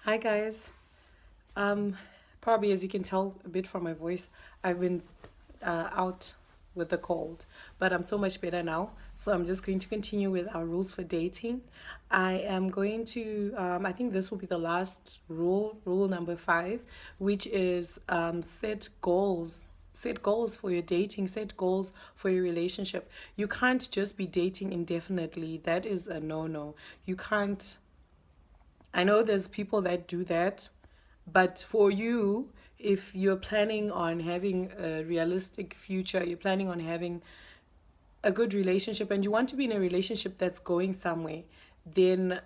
Hi guys. Um, Probably as you can tell a bit from my voice, I've been out with the cold, but I'm so much better now. So I'm just going to continue with our rules for dating. I am going to, I think this will be the last rule number 5, which is set goals. Set goals for your dating, set goals for your relationship. You can't just be dating indefinitely. That is a no no. You can't I know there's people that do that, but for you, if you're planning on having a realistic future, you're planning on having a good relationship, and you want to be in a relationship that's going somewhere, then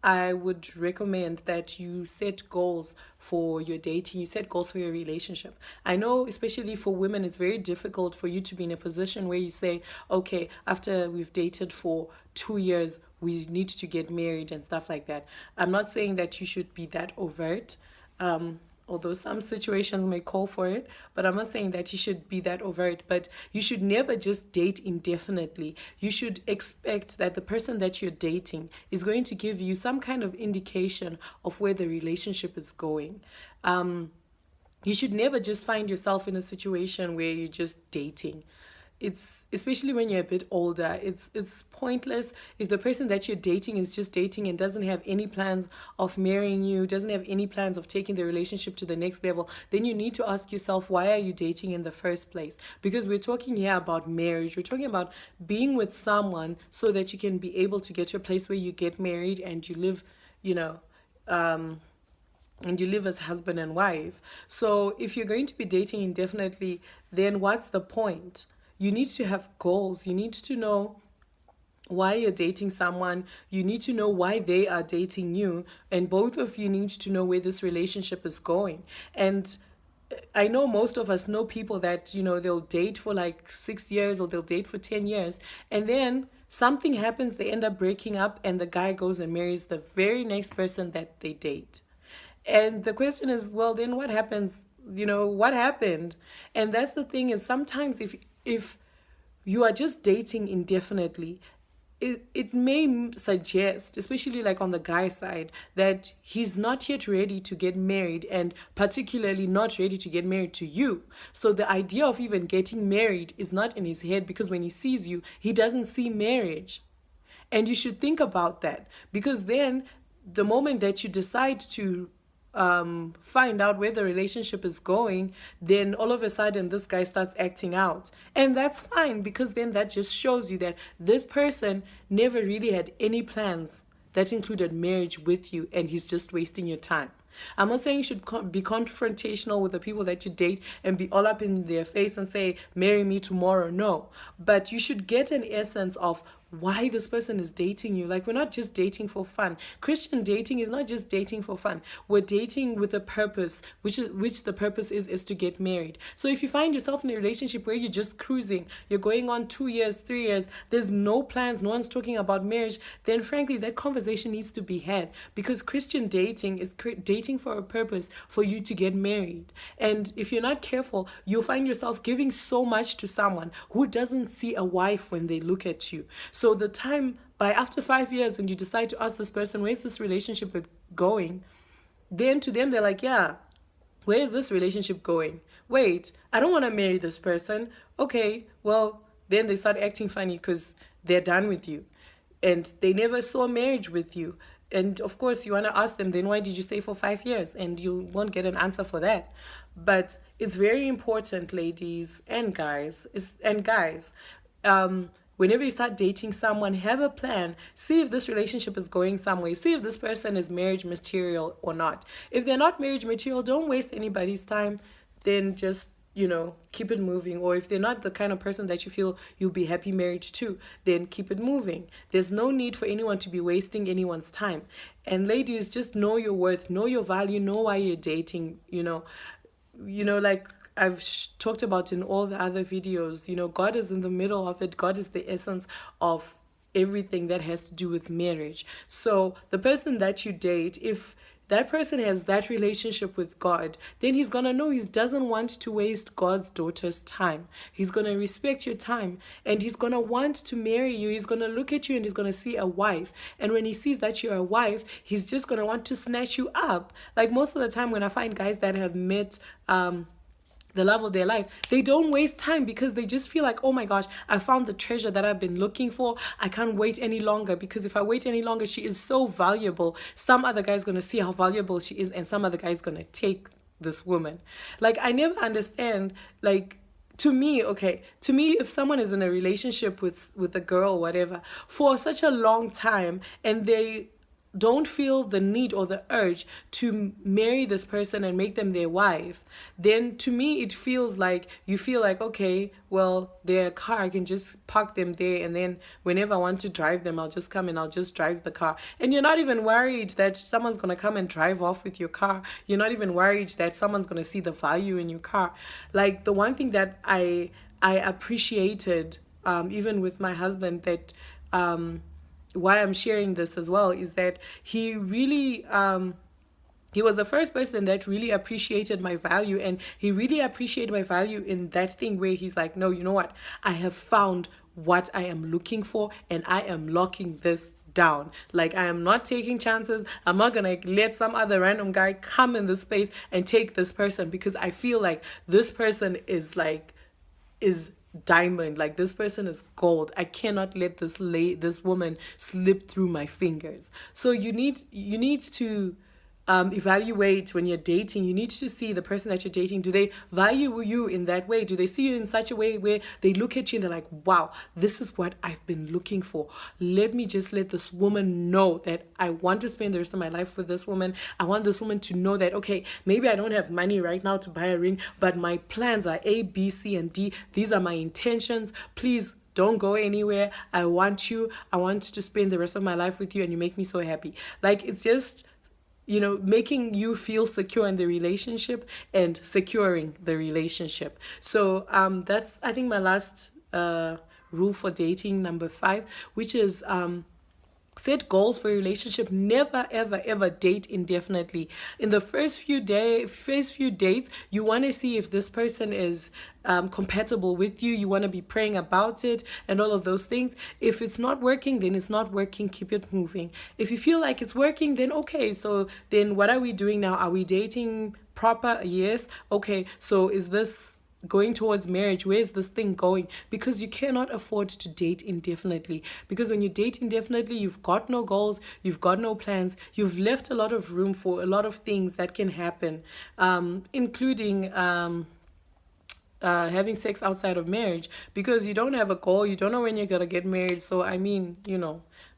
I would recommend that you set goals for your dating, you set goals for your relationship. I know, especially for women, it's very difficult for you to be in a position where you say, okay, after we've dated for 2 years, we need to get married and stuff like that. I'm not saying that you should be that overt. Although some situations may call for it, but I'm not saying that you should be that overt. But you should never just date indefinitely. You should expect that the person that you're dating is going to give you some kind of indication of where the relationship is going. You should never just find yourself in a situation where you're just dating. It's especially when you're a bit older, it's pointless if the person that you're dating is just dating and doesn't have any plans of marrying you, doesn't have any plans of taking the relationship to the next level. Then you need to ask yourself, why are you dating in the first place? Because we're talking here about marriage, we're talking about being with someone so that you can be able to get to a place where you get married and you live, you know, and you live as husband and wife. So if you're going to be dating indefinitely, then what's the point? You need to have goals. You need to know why you're dating someone. You need to know why they are dating you. And both of you need to know where this relationship is going. And I know most of us know people that, they'll date for like 6 years or they'll date for 10 years. And then something happens, they end up breaking up, and the guy goes and marries the very next person that they date. And the question is, well, then what happens? What happened? And that's the thing, is sometimes if you are just dating indefinitely, it may suggest, especially like on the guy side, that he's not yet ready to get married, and particularly not ready to get married to you. So the idea of even getting married is not in his head, because when he sees you, he doesn't see marriage. And you should think about that, because then the moment that you decide to find out where the relationship is going, then all of a sudden this guy starts acting out. And that's fine, because then that just shows you that this person never really had any plans that included marriage with you, and he's just wasting your time. I'm not saying you should be confrontational with the people that you date and be all up in their face and say, marry me tomorrow. No. But you should get an essence of why this person is dating you. Like, we're not just dating for fun. Christian dating is not just dating for fun. We're dating with a purpose, which the purpose is to get married. So if you find yourself in a relationship where you're just cruising, you're going on 2 years, 3 years, there's no plans, no one's talking about marriage, then frankly, that conversation needs to be had, because Christian dating is dating for a purpose, for you to get married. And if you're not careful, you'll find yourself giving so much to someone who doesn't see a wife when they look at you. So the time, by after 5 years, and you decide to ask this person, where's this relationship going? Then to them, they're like, yeah, where is this relationship going? Wait, I don't want to marry this person. Okay, well, then they start acting funny because they're done with you. And they never saw marriage with you. And of course, you want to ask them, then why did you stay for 5 years? And you won't get an answer for that. But it's very important, ladies and guys, whenever you start dating someone, have a plan. See if this relationship is going somewhere. See if this person is marriage material or not. If they're not marriage material, don't waste anybody's time. Then just, keep it moving. Or if they're not the kind of person that you feel you'll be happy married to, then keep it moving. There's no need for anyone to be wasting anyone's time. And ladies, just know your worth, know your value, know why you're dating, like I've talked about in all the other videos, God is in the middle of it. God is the essence of everything that has to do with marriage. So the person that you date, if that person has that relationship with God, then he's going to know he doesn't want to waste God's daughter's time. He's going to respect your time, and he's going to want to marry you. He's going to look at you and he's going to see a wife. And when he sees that you're a wife, he's just going to want to snatch you up. Like most of the time when I find guys that have met the love of their life, they don't waste time because they just feel like, oh my gosh, I found the treasure that I've been looking for. I can't wait any longer, because if I wait any longer, she is so valuable. Some other guy's going to see how valuable she is, and some other guy's going to take this woman. Like, I never understand, like, to me, if someone is in a relationship with a girl or whatever for such a long time, and they don't feel the need or the urge to marry this person and make them their wife, then to me it feels like you feel like, okay, well, their car, I can just park them there, and then whenever I want to drive them, I'll just come and I'll just drive the car. And you're not even worried that someone's going to come and drive off with your car. You're not even worried that someone's going to see the value in your car. Like, the one thing that I appreciated, even with my husband, that why I'm sharing this as well, is that he really he was the first person that really appreciated my value, and he really appreciated my value in that thing where he's like, no, you know what, I have found what I am looking for, and I am locking this down. Like, I am not taking chances. I'm not gonna let some other random guy come in this space and take this person, because I feel like this person is diamond. Like, this person is gold. I cannot let this woman slip through my fingers. So you need to evaluate when you're dating. You need to see the person that you're dating. Do they value you in that way? Do they see you in such a way where they look at you and they're like, wow, this is what I've been looking for. Let me just let this woman know that I want to spend the rest of my life with this woman. I want this woman to know that, okay, maybe I don't have money right now to buy a ring, but my plans are A, B, C, and D. These are my intentions. Please don't go anywhere. I want you. I want to spend the rest of my life with you, and you make me so happy. Like, it's just, making you feel secure in the relationship and securing the relationship. So that's, I think, my last rule for dating, number 5, which is set goals for a relationship. Never, ever, ever date indefinitely. In the first few dates, you want to see if this person is compatible with you. You want to be praying about it and all of those things. If it's not working, then it's not working. Keep it moving. If you feel like it's working, then okay. So then what are we doing now? Are we dating proper? Yes. Okay. So is this going towards marriage? Where is this thing going? Because you cannot afford to date indefinitely, because when you date indefinitely, you've got no goals, you've got no plans, you've left a lot of room for a lot of things that can happen, including having sex outside of marriage, because you don't have a goal, you don't know when you're gonna get married. So I mean,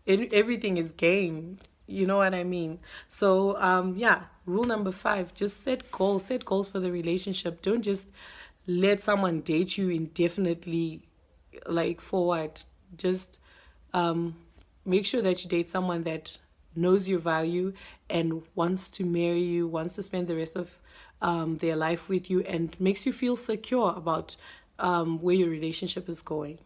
everything is game. You know what I mean? So yeah, rule number 5, just set goals for the relationship. Don't just let someone date you indefinitely. Like, for what? Just make sure that you date someone that knows your value and wants to marry you, wants to spend the rest of their life with you, and makes you feel secure about where your relationship is going.